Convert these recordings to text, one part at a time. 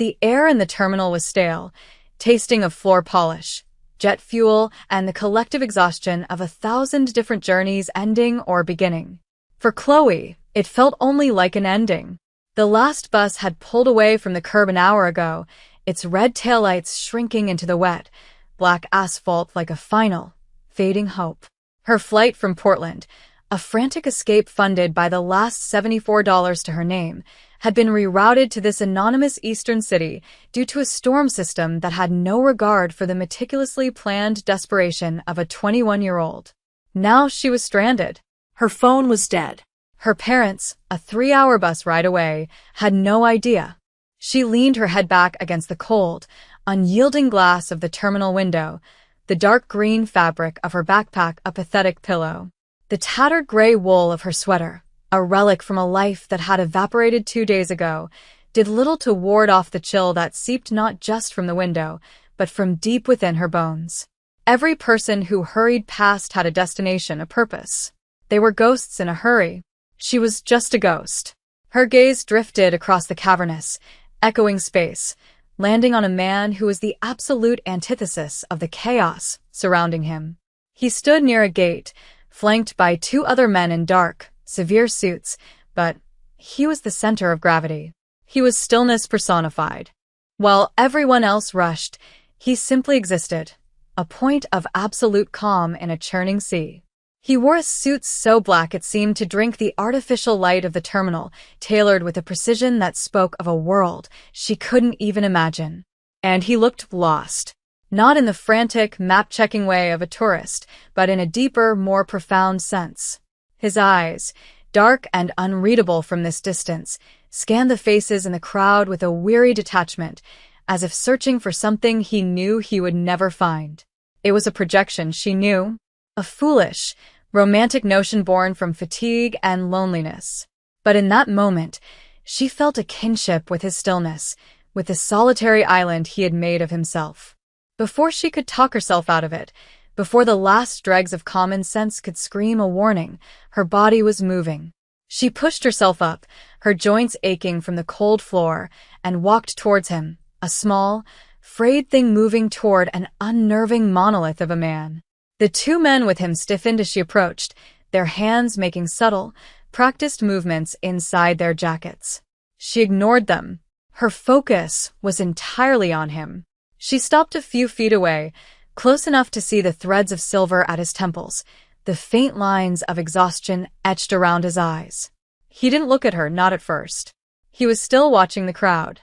The air in the terminal was stale, tasting of floor polish, jet fuel, and the collective exhaustion of 1,000 different journeys ending or beginning. For Chloe, it felt only like an ending. The last bus had pulled away from the curb an hour ago, its red taillights shrinking into the wet, black asphalt like a final, fading hope. Her flight from Portland, a frantic escape funded by the last $74 to her name, had been rerouted to this anonymous eastern city due to a storm system that had no regard for the meticulously planned desperation of a 21-year-old. Now she was stranded. Her phone was dead. Her parents, a 3-hour bus ride away, had no idea. She leaned her head back against the cold, unyielding glass of the terminal window, the dark green fabric of her backpack a pathetic pillow. The tattered gray wool of her sweater, a relic from a life that had evaporated 2 days ago, did little to ward off the chill that seeped not just from the window, but from deep within her bones. Every person who hurried past had a destination, a purpose. They were ghosts in a hurry. She was just a ghost. Her gaze drifted across the cavernous, echoing space, landing on a man who was the absolute antithesis of the chaos surrounding him. He stood near a gate, flanked by 2 other men in dark, severe suits, but he was the center of gravity. He was stillness personified. While everyone else rushed, he simply existed, a point of absolute calm in a churning sea. He wore a suit so black it seemed to drink the artificial light of the terminal, tailored with a precision that spoke of a world she couldn't even imagine. And he looked lost. Not in the frantic, map-checking way of a tourist, but in a deeper, more profound sense. His eyes, dark and unreadable from this distance, scanned the faces in the crowd with a weary detachment, as if searching for something he knew he would never find. It was a projection, she knew. A foolish, romantic notion born from fatigue and loneliness. But in that moment, she felt a kinship with his stillness, with the solitary island he had made of himself. Before she could talk herself out of it, before the last dregs of common sense could scream a warning, her body was moving. She pushed herself up, her joints aching from the cold floor, and walked towards him, a small, frayed thing moving toward an unnerving monolith of a man. The 2 men with him stiffened as she approached, their hands making subtle, practiced movements inside their jackets. She ignored them. Her focus was entirely on him. She stopped a few feet away, close enough to see the threads of silver at his temples, the faint lines of exhaustion etched around his eyes. He didn't look at her, not at first. He was still watching the crowd.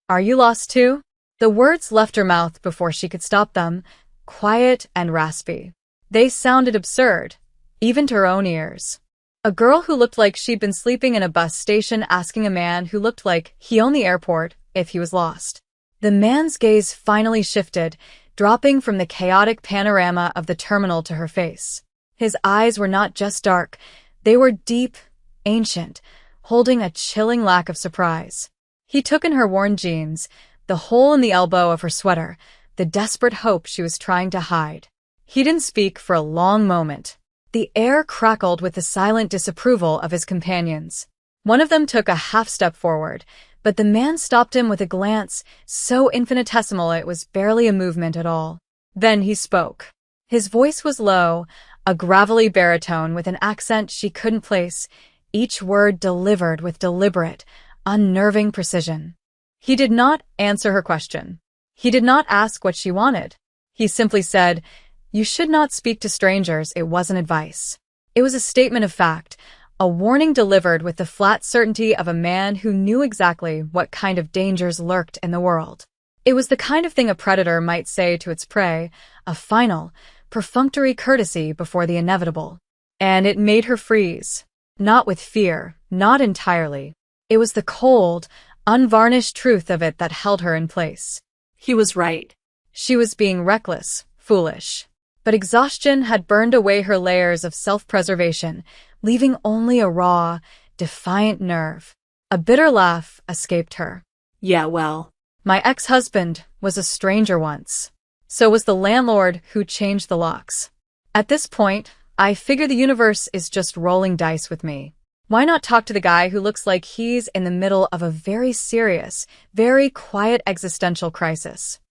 "Are you lost too?" The words left her mouth before she could stop them, quiet and raspy. They sounded absurd, even to her own ears. A girl who looked like she'd been sleeping in a bus station asking a man who looked like he owned the airport if he was lost. The man's gaze finally shifted, dropping from the chaotic panorama of the terminal to her face. His eyes were not just dark, they were deep, ancient, holding a chilling lack of surprise. He took in her worn jeans, the hole in the elbow of her sweater, the desperate hope she was trying to hide. He didn't speak for a long moment. The air crackled with the silent disapproval of his companions. One of them took a half-step forward, but the man stopped him with a glance so infinitesimal it was barely a movement at all. Then he spoke. His voice was low, a gravelly baritone with an accent she couldn't place, each word delivered with deliberate, unnerving precision. He did not answer her question. He did not ask what she wanted. He simply said, "You should not speak to strangers." It wasn't advice. It was a statement of fact, a warning delivered with the flat certainty of a man who knew exactly what kind of dangers lurked in the world. It was the kind of thing a predator might say to its prey, a final, perfunctory courtesy before the inevitable. And it made her freeze. Not with fear, not entirely. It was the cold, unvarnished truth of it that held her in place. He was right. She was being reckless, foolish. But exhaustion had burned away her layers of self-preservation, leaving only a raw, defiant nerve. A bitter laugh escaped her. "Yeah, well, My ex-husband was a stranger once. So was the landlord who changed the locks. At this point, I figure the universe is just rolling dice with me." Why not talk to the guy who looks like he's in the middle of a very serious, very quiet existential crisis?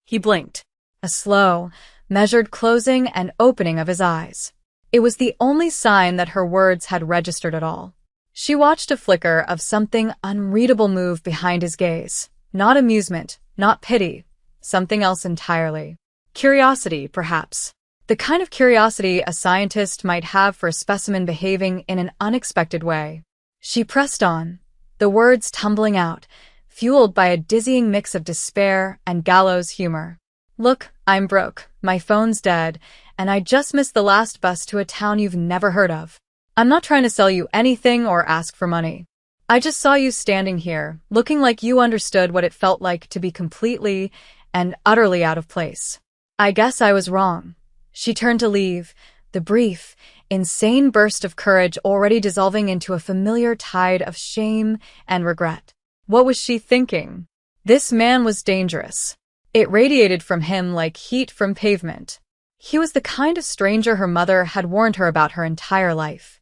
He blinked. A slow, measured closing and opening of his eyes. It was the only sign that her words had registered at all. She watched a flicker of something unreadable move behind his gaze. Not amusement, not pity, something else entirely. Curiosity, perhaps. The kind of curiosity a scientist might have for a specimen behaving in an unexpected way. She pressed on, the words tumbling out, fueled by a dizzying mix of despair and gallows humor. Look, I'm broke, my phone's dead, and I just missed the last bus to a town you've never heard of. I'm not trying to sell you anything or ask for money. I just saw you standing here, looking like you understood what it felt like to be completely and utterly out of place. I guess I was wrong. She turned to leave, the brief, insane burst of courage already dissolving into a familiar tide of shame and regret. What was she thinking? This man was dangerous. It radiated from him like heat from pavement. He was the kind of stranger her mother had warned her about her entire life.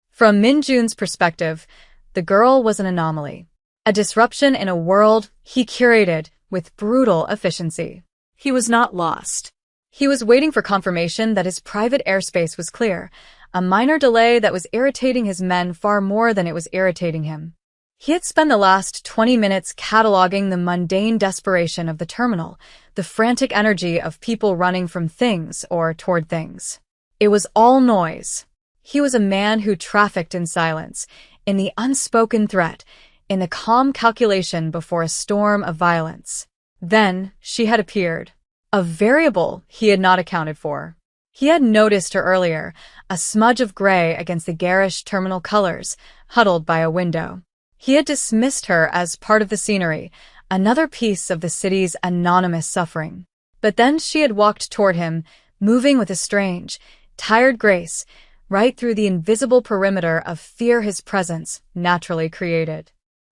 From Min-jun's perspective, the girl was an anomaly. A disruption in a world he curated with brutal efficiency. He was not lost. He was waiting for confirmation that his private airspace was clear, a minor delay that was irritating his men far more than it was irritating him. He had spent the last 20 minutes cataloging the mundane desperation of the terminal, the frantic energy of people running from things or toward things. It was all noise. He was a man who trafficked in silence, in the unspoken threat, in the calm calculation before a storm of violence. Then she had appeared. A variable he had not accounted for. He had noticed her earlier, a smudge of gray against the garish terminal colors, huddled by a window. He had dismissed her as part of the scenery, another piece of the city's anonymous suffering. But then she had walked toward him, moving with a strange, tired grace, right through the invisible perimeter of fear his presence naturally created.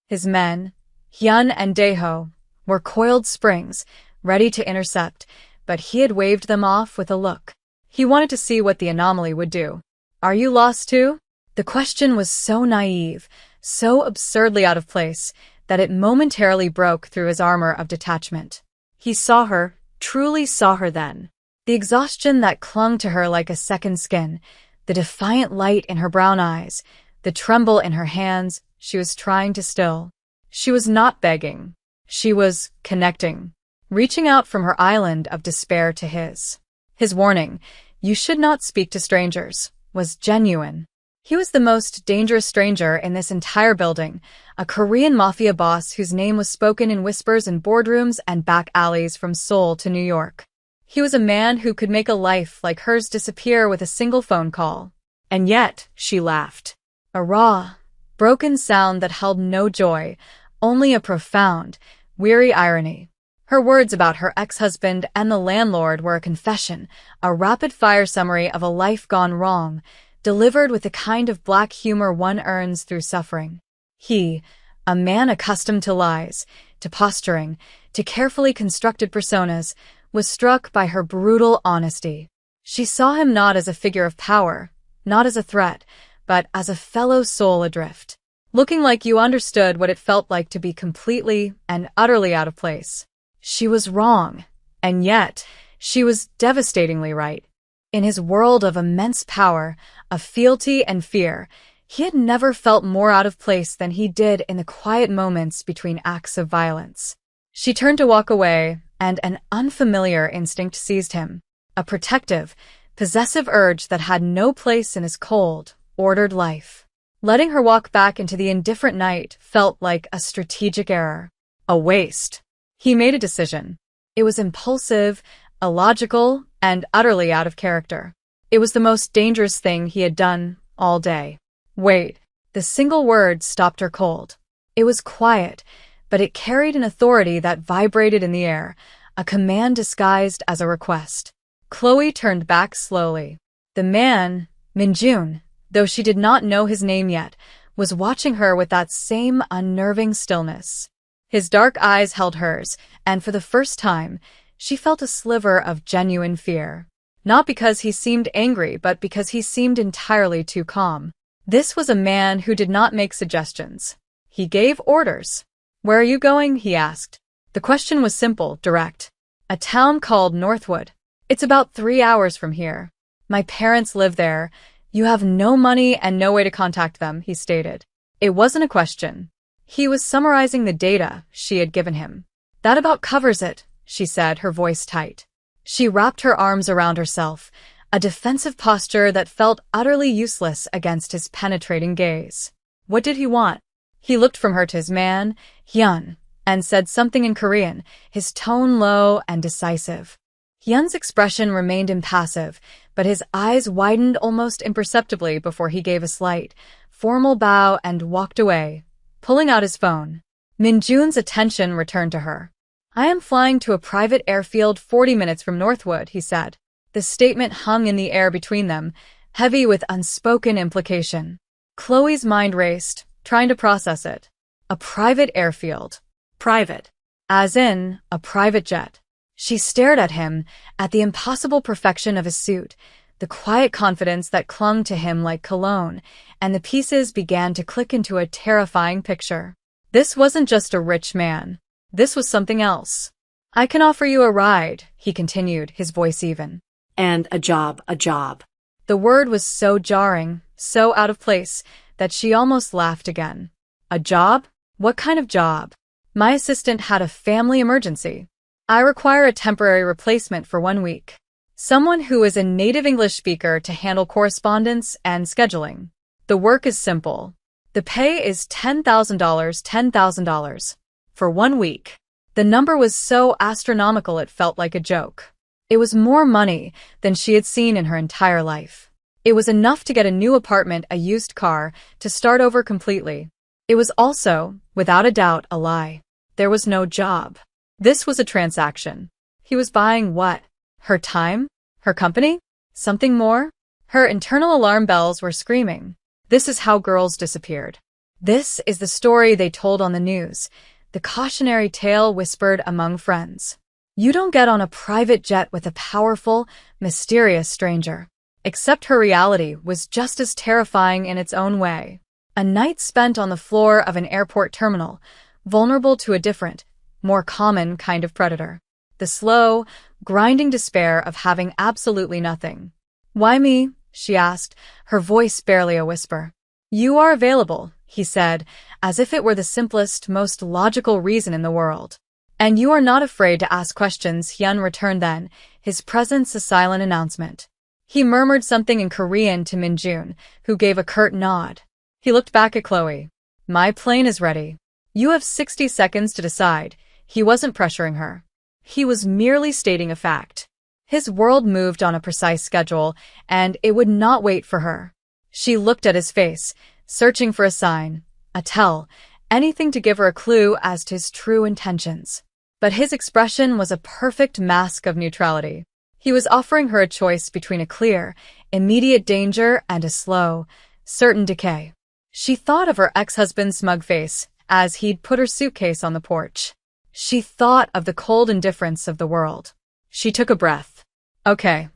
His men, Hyun and Daeho, were coiled springs, ready to intercept, but he had waved them off with a look. He wanted to see what the anomaly would do. Are you lost too? The question was so naive, so absurdly out of place, that it momentarily broke through his armor of detachment. He saw her, truly saw her then. The exhaustion that clung to her like a second skin, the defiant light in her brown eyes, the tremble in her hands she was trying to still. She was not begging. She was connecting, reaching out from her island of despair to his. His warning, "You should not speak to strangers," was genuine. He was the most dangerous stranger in this entire building, a Korean Mafia boss whose name was spoken in whispers in boardrooms and back alleys from Seoul to New York. He was a man who could make a life like hers disappear with a single phone call. And yet, she laughed. A raw, broken sound that held no joy, only a profound, weary irony. Her words about her ex-husband and the landlord were a confession, a rapid-fire summary of a life gone wrong, delivered with the kind of black humor one earns through suffering. He, a man accustomed to lies, to posturing, to carefully constructed personas, was struck by her brutal honesty. She saw him not as a figure of power, not as a threat, but as a fellow soul adrift, looking like you understood what it felt like to be completely and utterly out of place. She was wrong, and yet she was devastatingly right. In his world of immense power, of fealty and fear, he had never felt more out of place than he did in the quiet moments between acts of violence. She turned to walk away, and an unfamiliar instinct seized him, a protective, possessive urge that had no place in his cold, ordered life. Letting her walk back into the indifferent night felt like a strategic error, a waste. He made a decision. It was impulsive, illogical, and utterly out of character. It was the most dangerous thing he had done all day. Wait. The single word stopped her cold. It was quiet, but it carried an authority that vibrated in the air, a command disguised as a request. Chloe turned back slowly. The man, Min-jun, though she did not know his name yet, was watching her with that same unnerving stillness. His dark eyes held hers, and for the first time, she felt a sliver of genuine fear. Not because he seemed angry, but because he seemed entirely too calm. This was a man who did not make suggestions. He gave orders. "Where are you going?" he asked. The question was simple, direct. "A town called Northwood. It's about 3 hours from here. My parents live there. You have no money and no way to contact them," he stated. It wasn't a question. He was summarizing the data she had given him. "That about covers it," she said, her voice tight. She wrapped her arms around herself, a defensive posture that felt utterly useless against his penetrating gaze. What did he want? He looked from her to his man, Hyun, and said something in Korean, his tone low and decisive. Hyun's expression remained impassive, but his eyes widened almost imperceptibly before he gave a slight, formal bow and walked away, pulling out his phone. Minjun's attention returned to her. "I am flying to a private airfield 40 minutes from Northwood," he said. The statement hung in the air between them, heavy with unspoken implication. Chloe's mind raced, trying to process it. A private airfield. Private. As in, a private jet. She stared at him, at the impossible perfection of his suit, the quiet confidence that clung to him like cologne, and the pieces began to click into a terrifying picture. This wasn't just a rich man. This was something else. "I can offer you a ride," he continued, his voice even. And a job, a job. The word was so jarring, so out of place, that she almost laughed again. "A job? What kind of job?" "My assistant had a family emergency. I require a temporary replacement for 1 week. Someone who is a native English speaker to handle correspondence and scheduling. The work is simple. The pay is $10,000, $10,000. For 1 week." The number was so astronomical it felt like a joke. It was more money than she had seen in her entire life. It was enough to get a new apartment, a used car, to start over completely. It was also, without a doubt, a lie. There was no job. This was a transaction. He was buying what? Her time? Her company? Something more? Her internal alarm bells were screaming. This is how girls disappeared. This is the story they told on the news, the cautionary tale whispered among friends. You don't get on a private jet with a powerful, mysterious stranger. Except her reality was just as terrifying in its own way. A night spent on the floor of an airport terminal, vulnerable to a different, more common kind of predator. The slow, grinding despair of having absolutely nothing. "Why me?" she asked, her voice barely a whisper. "You are available," he said, as if it were the simplest, most logical reason in the world. "And you are not afraid to ask questions," Hyun returned then, his presence a silent announcement. He murmured something in Korean to Minjun, who gave a curt nod. He looked back at Chloe. "My plane is ready. You have 60 seconds to decide." He wasn't pressuring her. He was merely stating a fact. His world moved on a precise schedule, and it would not wait for her. She looked at his face, searching for a sign, a tell, anything to give her a clue as to his true intentions. But his expression was a perfect mask of neutrality. He was offering her a choice between a clear, immediate danger and a slow, certain decay. She thought of her ex-husband's smug face as he'd put her suitcase on the porch. She thought of the cold indifference of the world. She took a breath. Okay.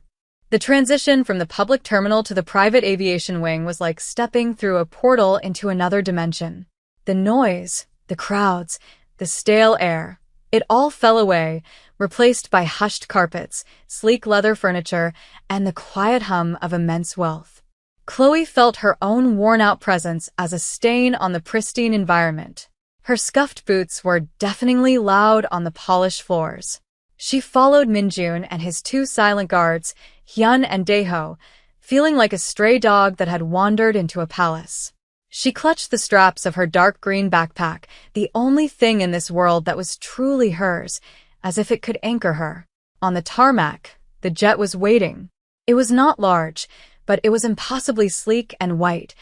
The transition from the public terminal to the private aviation wing was like stepping through a portal into another dimension. The noise, the crowds, the stale air, it all fell away, replaced by hushed carpets, sleek leather furniture, and the quiet hum of immense wealth. Chloe felt her own worn-out presence as a stain on the pristine environment. Her scuffed boots were deafeningly loud on the polished floors. She followed Minjun and his 2 silent guards, Hyun and Daeho, feeling like a stray dog that had wandered into a palace. She clutched the straps of her dark green backpack, the only thing in this world that was truly hers, as if it could anchor her. On the tarmac, the jet was waiting. It was not large, but it was impossibly sleek and white,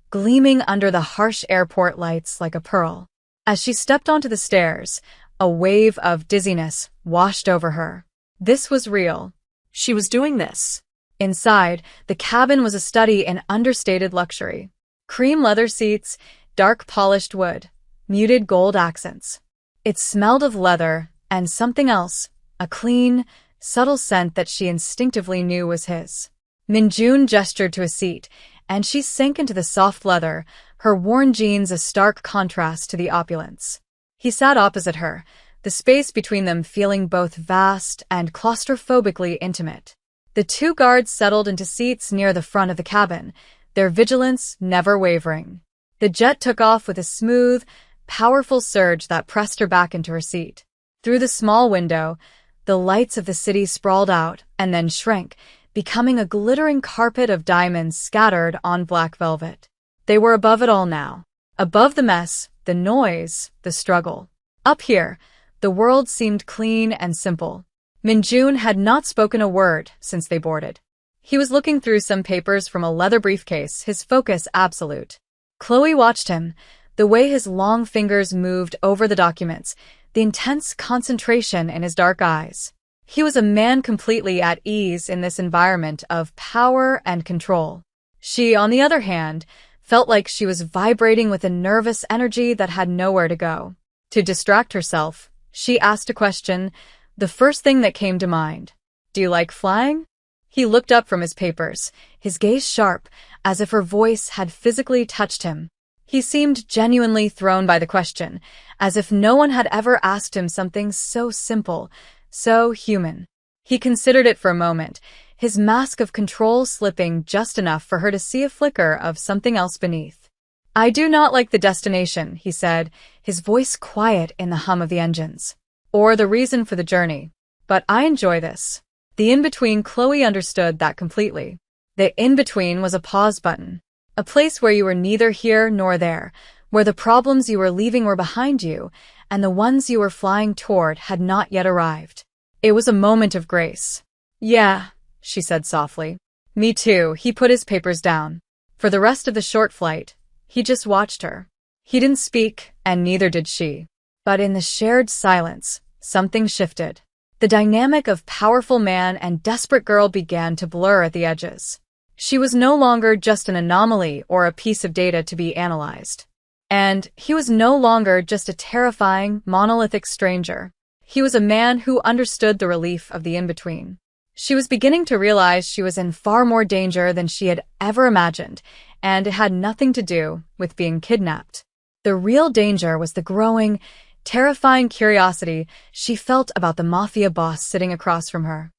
gleaming under the harsh airport lights like a pearl. As she stepped onto the stairs, a wave of dizziness washed over her. This was real. She was doing this. Inside, the cabin was a study in understated luxury. Cream leather seats, dark polished wood, muted gold accents. It smelled of leather and something else, a clean, subtle scent that she instinctively knew was his. Minjun gestured to a seat, and she sank into the soft leather, her worn jeans a stark contrast to the opulence. He sat opposite her, the space between them feeling both vast and claustrophobically intimate. The two guards settled into seats near the front of the cabin, their vigilance never wavering. The jet took off with a smooth, powerful surge that pressed her back into her seat. Through the small window, the lights of the city sprawled out and then shrank, becoming a glittering carpet of diamonds scattered on black velvet. They were above it all now. Above the mess, the noise, the struggle. Up here, the world seemed clean and simple. Minjun had not spoken a word since they boarded. He was looking through some papers from a leather briefcase, his focus absolute. Chloe watched him, the way his long fingers moved over the documents, the intense concentration in his dark eyes. He was a man completely at ease in this environment of power and control. She, on the other hand, felt like she was vibrating with a nervous energy that had nowhere to go. To distract herself, she asked a question, the first thing that came to mind. "Do you like flying?" He looked up from his papers, his gaze sharp, as if her voice had physically touched him. He seemed genuinely thrown by the question, as if no one had ever asked him something so simple, so human. He considered it for a moment, his mask of control slipping just enough for her to see a flicker of something else beneath. "I do not like the destination," he said, his voice quiet in the hum of the engines. "Or the reason for the journey. But I enjoy this." The in-between, Chloe understood that completely. The in-between was a pause button. A place where you were neither here nor there, where the problems you were leaving were behind you, and the ones you were flying toward had not yet arrived. It was a moment of grace. "Yeah," she said softly. "Me too." He put his papers down. For the rest of the short flight, he just watched her. He didn't speak, and neither did she. But in the shared silence, something shifted. The dynamic of powerful man and desperate girl began to blur at the edges. She was no longer just an anomaly or a piece of data to be analyzed. And he was no longer just a terrifying, monolithic stranger. He was a man who understood the relief of the in-between. She was beginning to realize she was in far more danger than she had ever imagined, and it had nothing to do with being kidnapped. The real danger was the growing, terrifying curiosity she felt about the Mafia boss sitting across from her.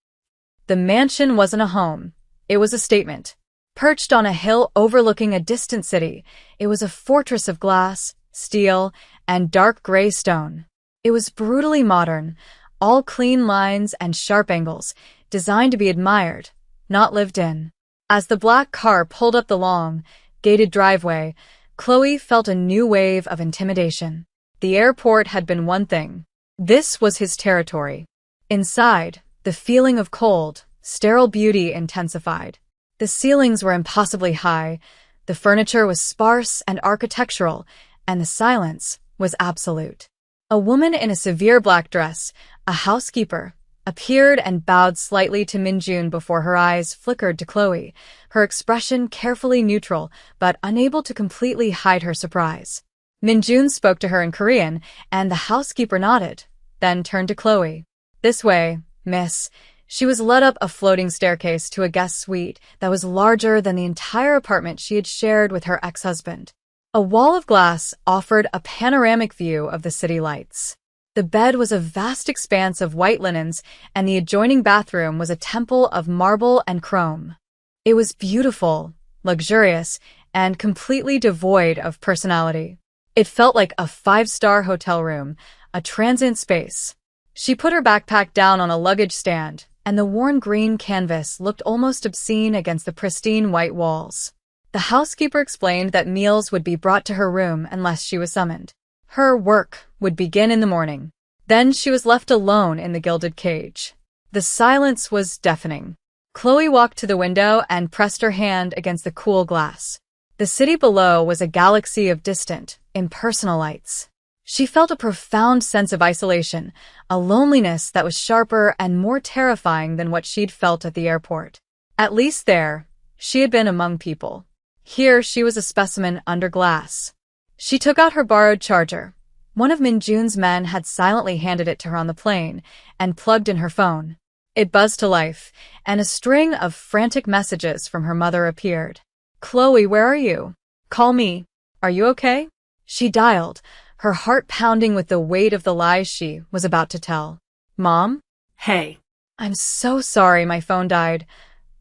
The mansion wasn't a home. It was a statement. Perched on a hill overlooking a distant city, it was a fortress of glass, steel, and dark gray stone. It was brutally modern, all clean lines and sharp angles, designed to be admired, not lived in. As the black car pulled up the long, gated driveway, Chloe felt a new wave of intimidation. The airport had been one thing. This was his territory. Inside, the feeling of cold, sterile beauty intensified. The ceilings were impossibly high, the furniture was sparse and architectural, and the silence was absolute. A woman in a severe black dress, a housekeeper, appeared and bowed slightly to Minjun before her eyes flickered to Chloe, her expression carefully neutral but unable to completely hide her surprise. Minjun spoke to her in Korean, and the housekeeper nodded, then turned to Chloe. "This way, miss." She was led up a floating staircase to a guest suite that was larger than the entire apartment she had shared with her ex-husband. A wall of glass offered a panoramic view of the city lights. The bed was a vast expanse of white linens, and the adjoining bathroom was a temple of marble and chrome. It was beautiful, luxurious, and completely devoid of personality. It felt like a five-star hotel room, a transient space. She put her backpack down on a luggage stand, and the worn green canvas looked almost obscene against the pristine white walls. The housekeeper explained that meals would be brought to her room unless she was summoned. Her work would begin in the morning. Then she was left alone in the gilded cage. The silence was deafening. Chloe walked to the window and pressed her hand against the cool glass. The city below was a galaxy of distant, impersonal lights. She felt a profound sense of isolation, a loneliness that was sharper and more terrifying than what she'd felt at the airport. At least there, she had been among people. Here she was a specimen under glass. She took out her borrowed charger. One of Minjun's men had silently handed it to her on the plane, and plugged in her phone. It buzzed to life, and a string of frantic messages from her mother appeared. Chloe, where are you? Call me. Are you okay? She dialed, her heart pounding with the weight of the lies she was about to tell. Mom? Hey. I'm so sorry my phone died.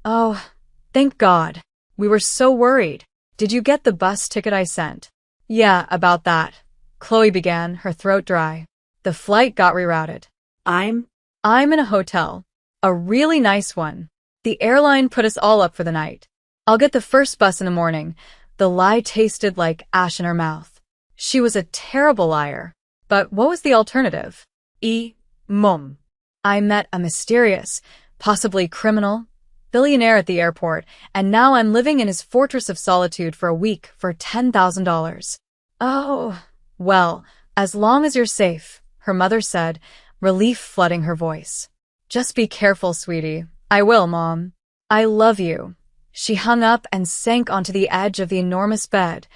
Oh, thank God. We were so worried. Did you get the bus ticket I sent? Yeah, about that. Chloe began, her throat dry. The flight got rerouted. I'm in a hotel. A really nice one. The airline put us all up for the night. I'll get the first bus in the morning. The lie tasted like ash in her mouth. She was a terrible liar. But what was the alternative? Mom. I met a mysterious, possibly criminal, billionaire at the airport, and now I'm living in his fortress of solitude for a week for $10,000. Oh, well, as long as you're safe, her mother said, relief flooding her voice. Just be careful, sweetie. I will, Mom. I love you. She hung up and sank onto the edge of the enormous bed,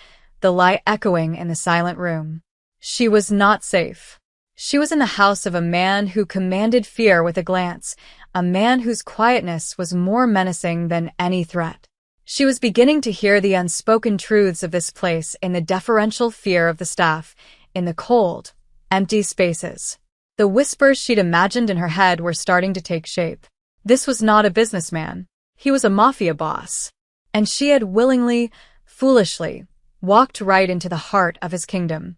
the lie echoing in the silent room. She was not safe. She was in the house of a man who commanded fear with a glance, a man whose quietness was more menacing than any threat. She was beginning to hear the unspoken truths of this place in the deferential fear of the staff, in the cold, empty spaces. The whispers she'd imagined in her head were starting to take shape. This was not a businessman. He was a mafia boss. And she had willingly, foolishly, walked right into the heart of his kingdom.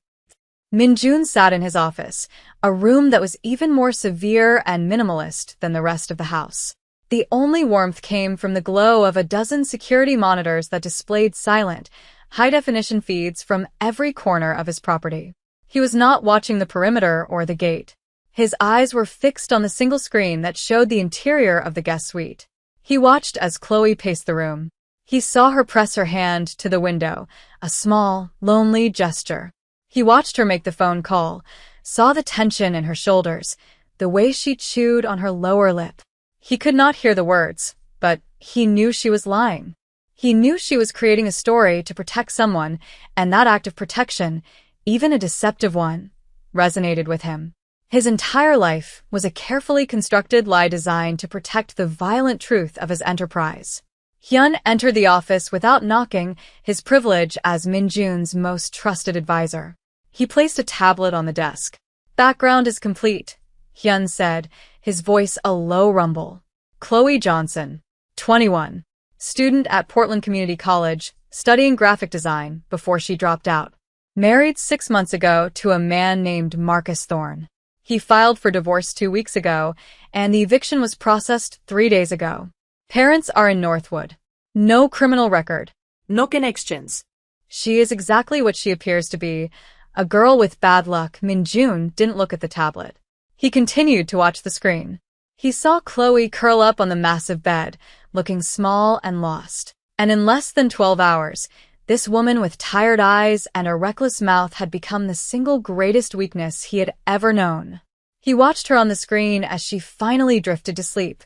Minjun sat in his office, a room that was even more severe and minimalist than the rest of the house. The only warmth came from the glow of a dozen security monitors that displayed silent, high-definition feeds from every corner of his property. He was not watching the perimeter or the gate. His eyes were fixed on the single screen that showed the interior of the guest suite. He watched as Chloe paced the room. He saw her press her hand to the window, a small, lonely gesture. He watched her make the phone call, saw the tension in her shoulders, the way she chewed on her lower lip. He could not hear the words, but he knew she was lying. He knew she was creating a story to protect someone, and that act of protection, even a deceptive one, resonated with him. His entire life was a carefully constructed lie designed to protect the violent truth of his enterprise. Hyun entered the office without knocking, his privilege as Minjun's most trusted advisor. He placed a tablet on the desk. Background is complete, Hyun said, his voice a low rumble. Chloe Johnson, 21, student at Portland Community College, studying graphic design before she dropped out. Married 6 months ago to a man named Marcus Thorne. He filed for divorce 2 weeks ago, and the eviction was processed 3 days ago. Parents are in Northwood. No criminal record. No connections. She is exactly what she appears to be, a girl with bad luck. Minjun didn't look at the tablet. He continued to watch the screen. He saw Chloe curl up on the massive bed, looking small and lost. And in less than 12 hours, this woman with tired eyes and a reckless mouth had become the single greatest weakness he had ever known. He watched her on the screen as she finally drifted to sleep,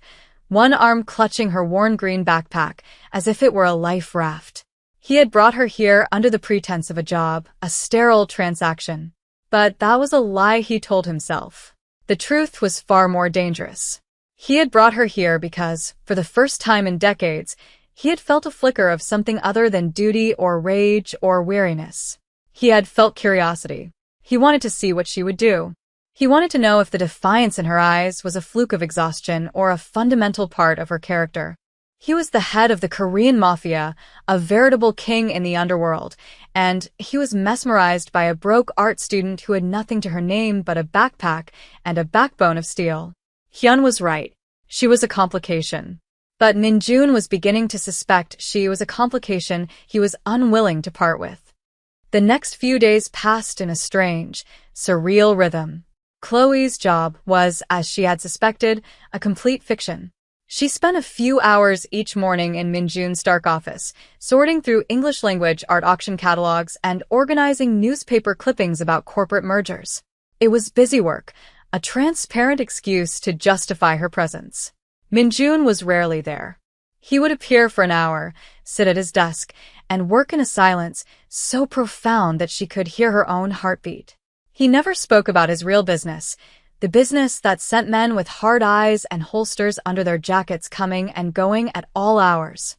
one arm clutching her worn green backpack as if it were a life raft. He had brought her here under the pretense of a job, a sterile transaction. But that was a lie he told himself. The truth was far more dangerous. He had brought her here because, for the first time in decades, he had felt a flicker of something other than duty or rage or weariness. He had felt curiosity. He wanted to see what she would do. He wanted to know if the defiance in her eyes was a fluke of exhaustion or a fundamental part of her character. He was the head of the Korean Mafia, a veritable king in the underworld, and he was mesmerized by a broke art student who had nothing to her name but a backpack and a backbone of steel. Hyun was right. She was a complication. But Minjun was beginning to suspect she was a complication he was unwilling to part with. The next few days passed in a strange, surreal rhythm. Chloe's job was, as she had suspected, a complete fiction. She spent a few hours each morning in Minjun's dark office, sorting through English-language art auction catalogs and organizing newspaper clippings about corporate mergers. It was busy work, a transparent excuse to justify her presence. Minjun was rarely there. He would appear for an hour, sit at his desk, and work in a silence so profound that she could hear her own heartbeat. He never spoke about his real business, the business that sent men with hard eyes and holsters under their jackets coming and going at all hours.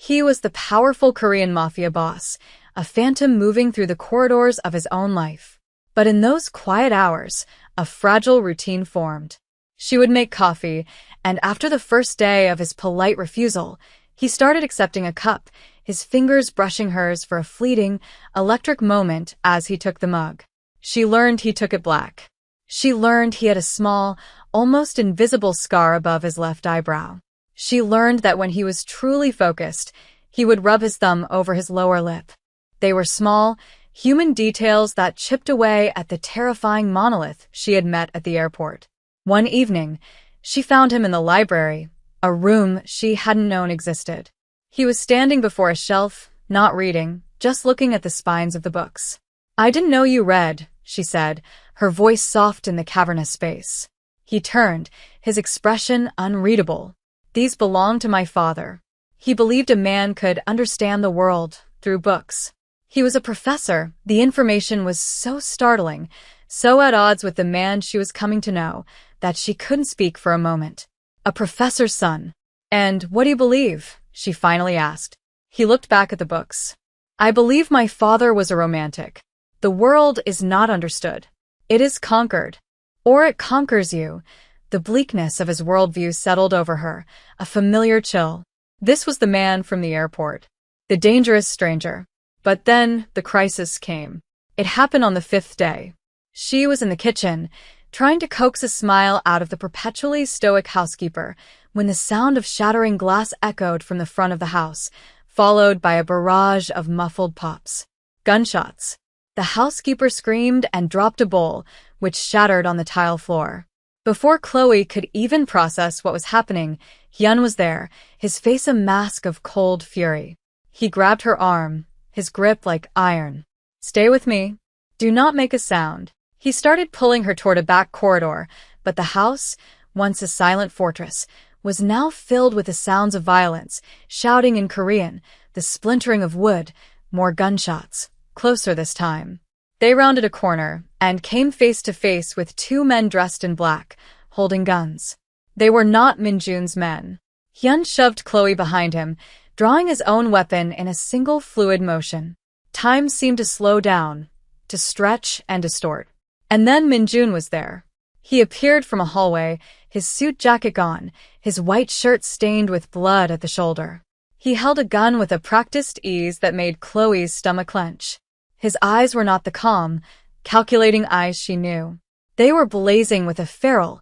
He was the powerful Korean mafia boss, a phantom moving through the corridors of his own life. But in those quiet hours, a fragile routine formed. She would make coffee, and after the first day of his polite refusal, he started accepting a cup, his fingers brushing hers for a fleeting, electric moment as he took the mug. She learned he took it black. She learned he had a small, almost invisible scar above his left eyebrow. She learned that when he was truly focused, he would rub his thumb over his lower lip. They were small, human details that chipped away at the terrifying monolith she had met at the airport. One evening, she found him in the library, a room she hadn't known existed. He was standing before a shelf, not reading, just looking at the spines of the books. "I didn't know you read," she said, her voice soft in the cavernous space. He turned, his expression unreadable. "These belong to my father." He believed a man could understand the world through books. He was a professor. The information was so startling, so at odds with the man she was coming to know, that she couldn't speak for a moment. A professor's son. "And what do you believe?" she finally asked. He looked back at the books. "I believe my father was a romantic. The world is not understood. It is conquered. Or it conquers you." The bleakness of his worldview settled over her, a familiar chill. This was the man from the airport. The dangerous stranger. But then the crisis came. It happened on the 5th day. She was in the kitchen, trying to coax a smile out of the perpetually stoic housekeeper, when the sound of shattering glass echoed from the front of the house, followed by a barrage of muffled pops. Gunshots. The housekeeper screamed and dropped a bowl, which shattered on the tile floor. Before Chloe could even process what was happening, Hyun was there, his face a mask of cold fury. He grabbed her arm, his grip like iron. "Stay with me. Do not make a sound." He started pulling her toward a back corridor, but the house, once a silent fortress, was now filled with the sounds of violence, shouting in Korean, the splintering of wood, more gunshots, closer this time. They rounded a corner and came face to face with two men dressed in black, holding guns. They were not Minjun's men. Hyun shoved Chloe behind him, drawing his own weapon in a single fluid motion. Time seemed to slow down, to stretch and distort. And then Minjun was there. He appeared from a hallway, his suit jacket gone, his white shirt stained with blood at the shoulder. He held a gun with a practiced ease that made Chloe's stomach clench. His eyes were not the calm, calculating eyes she knew. They were blazing with a feral,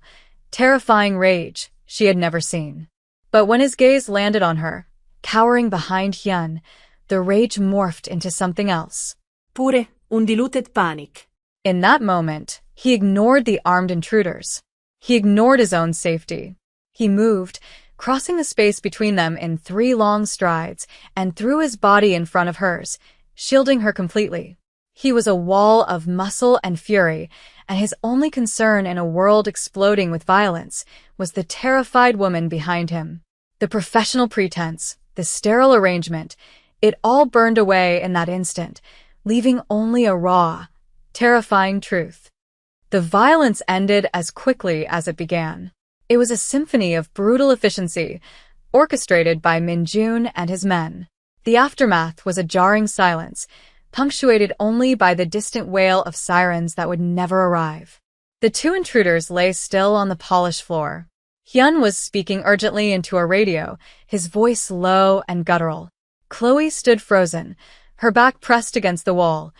terrifying rage she had never seen. But when his gaze landed on her, cowering behind Hyun, the rage morphed into something else. Pure undiluted panic. In that moment, he ignored the armed intruders. He ignored his own safety. He moved, crossing the space between them in 3 long strides, and threw his body in front of hers, shielding her completely. He was a wall of muscle and fury, and his only concern in a world exploding with violence was the terrified woman behind him. The professional pretense, the sterile arrangement, it all burned away in that instant, leaving only a raw, terrifying truth. The violence ended as quickly as it began. It was a symphony of brutal efficiency, orchestrated by Minjun and his men. The aftermath was a jarring silence, punctuated only by the distant wail of sirens that would never arrive. The two intruders lay still on the polished floor. Hyun was speaking urgently into a radio, his voice low and guttural. Chloe stood frozen, her back pressed against the wall,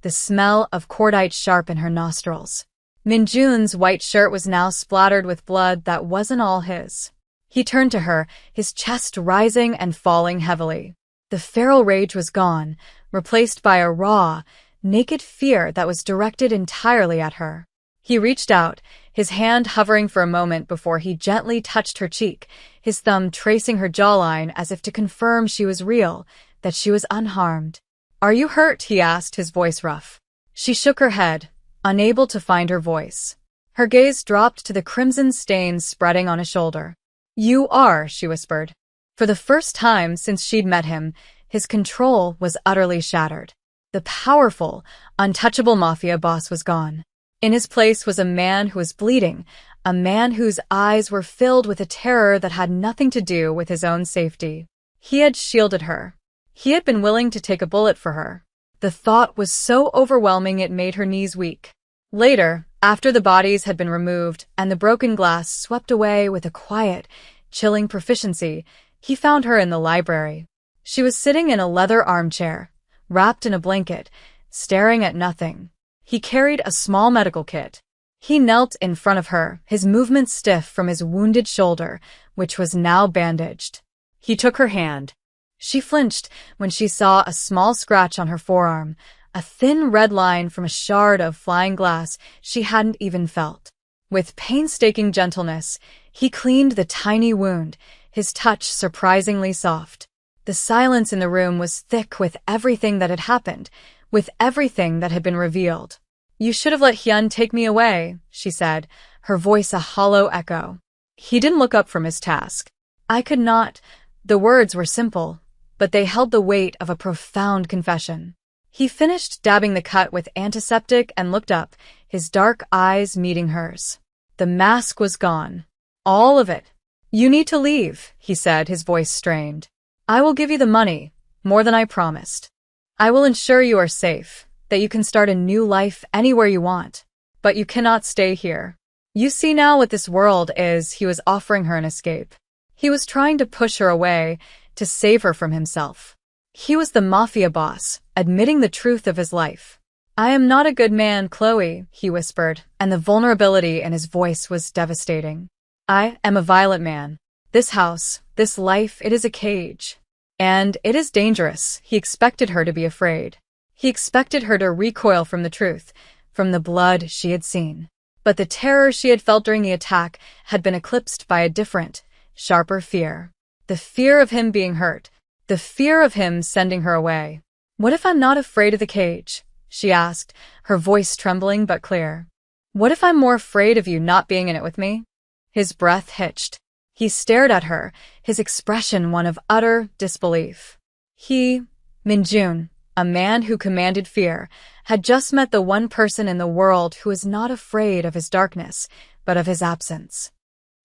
the smell of cordite sharp in her nostrils. Minjun's white shirt was now splattered with blood that wasn't all his. He turned to her, his chest rising and falling heavily. The feral rage was gone, replaced by a raw, naked fear that was directed entirely at her. He reached out, his hand hovering for a moment before he gently touched her cheek, his thumb tracing her jawline as if to confirm she was real, that she was unharmed. "Are you hurt?" he asked, his voice rough. She shook her head, unable to find her voice. Her gaze dropped to the crimson stains spreading on his shoulder. "You are," she whispered. For the first time since she'd met him, his control was utterly shattered. The powerful, untouchable mafia boss was gone. In his place was a man who was bleeding, a man whose eyes were filled with a terror that had nothing to do with his own safety. He had shielded her. He had been willing to take a bullet for her. The thought was so overwhelming it made her knees weak. Later, after the bodies had been removed and the broken glass swept away with a quiet, chilling proficiency, he found her in the library. She was sitting in a leather armchair, wrapped in a blanket, staring at nothing. He carried a small medical kit. He knelt in front of her, his movements stiff from his wounded shoulder, which was now bandaged. He took her hand. She flinched when she saw a small scratch on her forearm, a thin red line from a shard of flying glass she hadn't even felt. With painstaking gentleness, he cleaned the tiny wound, his touch surprisingly soft. The silence in the room was thick with everything that had happened, with everything that had been revealed. "You should have let Hyun take me away," she said, her voice a hollow echo. He didn't look up from his task. "I could not." The words were simple, but they held the weight of a profound confession. He finished dabbing the cut with antiseptic and looked up, his dark eyes meeting hers. The mask was gone. All of it. "You need to leave," he said, his voice strained. "I will give you the money, more than I promised. I will ensure you are safe, that you can start a new life anywhere you want. But you cannot stay here. You see now what this world is." He was offering her an escape. He was trying to push her away, to save her from himself. He was the Mafia boss, admitting the truth of his life. "I am not a good man, Chloe," he whispered, and the vulnerability in his voice was devastating. "I am a violent man. This house, this life, it is a cage. And it is dangerous." He expected her to be afraid. He expected her to recoil from the truth, from the blood she had seen. But the terror she had felt during the attack had been eclipsed by a different, sharper fear. The fear of him being hurt. The fear of him sending her away. "What if I'm not afraid of the cage?" she asked, her voice trembling but clear. "What if I'm more afraid of you not being in it with me?" His breath hitched. He stared at her, his expression one of utter disbelief. He, Minjun, a man who commanded fear, had just met the one person in the world who was not afraid of his darkness, but of his absence.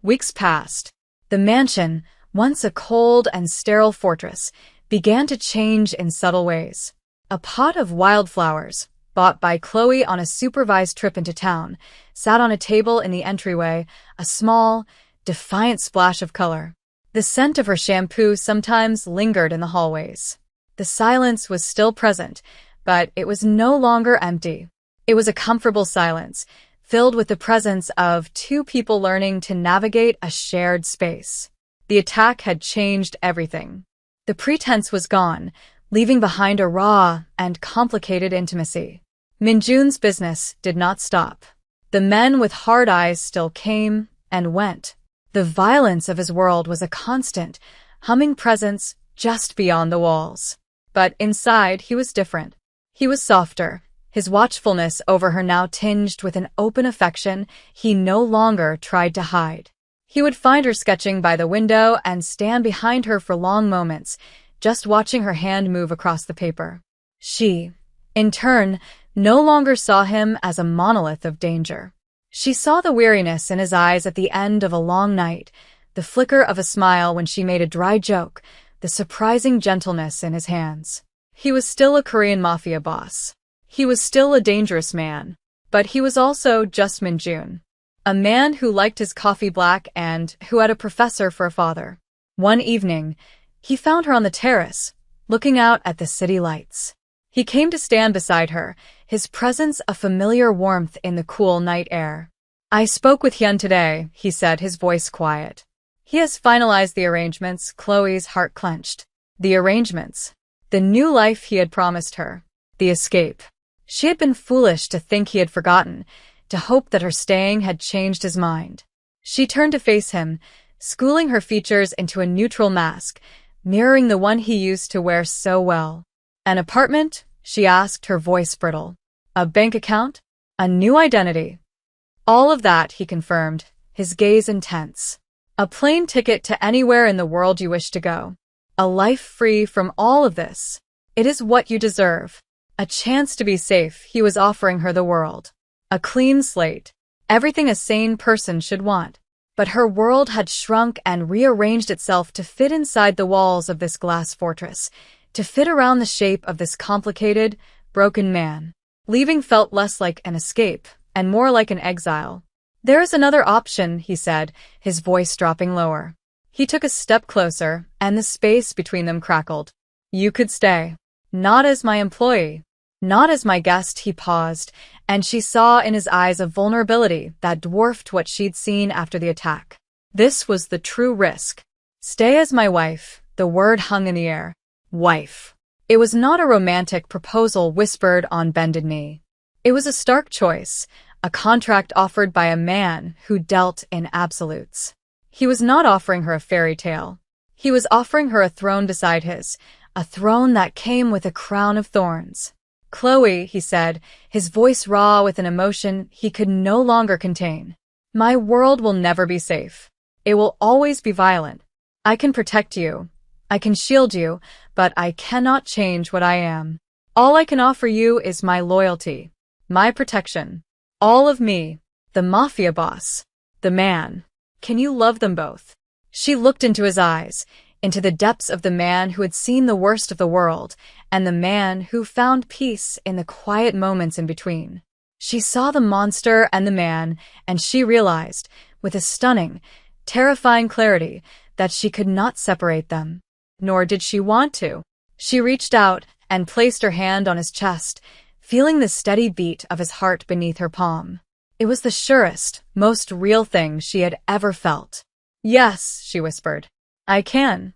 Weeks passed. The mansion, once a cold and sterile fortress, began to change in subtle ways. A pot of wildflowers, bought by Chloe on a supervised trip into town, sat on a table in the entryway, a small, defiant splash of color. The scent of her shampoo sometimes lingered in the hallways. The silence was still present, but it was no longer empty. It was a comfortable silence, filled with the presence of two people learning to navigate a shared space. The attack had changed everything. The pretense was gone, leaving behind a raw and complicated intimacy. Minjun's business did not stop. The men with hard eyes still came and went. The violence of his world was a constant, humming presence just beyond the walls. But inside, he was different. He was softer, his watchfulness over her now tinged with an open affection he no longer tried to hide. He would find her sketching by the window and stand behind her for long moments, just watching her hand move across the paper. She, in turn, no longer saw him as a monolith of danger. She saw the weariness in his eyes at the end of a long night, the flicker of a smile when she made a dry joke, the surprising gentleness in his hands. He was still a Korean mafia boss. He was still a dangerous man. But he was also just Minjun. A man who liked his coffee black and who had a professor for a father. One evening, he found her on the terrace, looking out at the city lights. He came to stand beside her, his presence a familiar warmth in the cool night air. "I spoke with Hyun today," he said, his voice quiet. "He has finalized the arrangements." Chloe's heart clenched. The arrangements. The new life he had promised her. The escape. She had been foolish to think he had forgotten, to hope that her staying had changed his mind. She turned to face him, schooling her features into a neutral mask, mirroring the one he used to wear so well. "An apartment?" she asked, her voice brittle. "A bank account? A new identity?" "All of that," he confirmed, his gaze intense. "A plane ticket to anywhere in the world you wish to go. A life free from all of this. It is what you deserve." A chance to be safe. He was offering her the world. A clean slate. Everything a sane person should want. But her world had shrunk and rearranged itself to fit inside the walls of this glass fortress, to fit around the shape of this complicated, broken man. Leaving felt less like an escape and more like an exile. "There is another option," he said, his voice dropping lower. He took a step closer, and the space between them crackled. "You could stay. Not as my employee. Not as my guest." He paused, and she saw in his eyes a vulnerability that dwarfed what she'd seen after the attack. This was the true risk. "Stay as my wife." The word hung in the air. Wife. It was not a romantic proposal whispered on bended knee. It was a stark choice, a contract offered by a man who dealt in absolutes. He was not offering her a fairy tale. He was offering her a throne beside his, a throne that came with a crown of thorns. "Chloe," he said, his voice raw with an emotion he could no longer contain. "My world will never be safe. It will always be violent. I can protect you. I can shield you, but I cannot change what I am. All I can offer you is my loyalty, my protection. All of me, the Mafia boss, the man. Can you love them both?" She looked into his eyes, into the depths of the man who had seen the worst of the world, and the man who found peace in the quiet moments in between. She saw the monster and the man, and she realized, with a stunning, terrifying clarity, that she could not separate them. Nor did she want to. She reached out and placed her hand on his chest, feeling the steady beat of his heart beneath her palm. It was the surest, most real thing she had ever felt. "Yes," she whispered. "I can.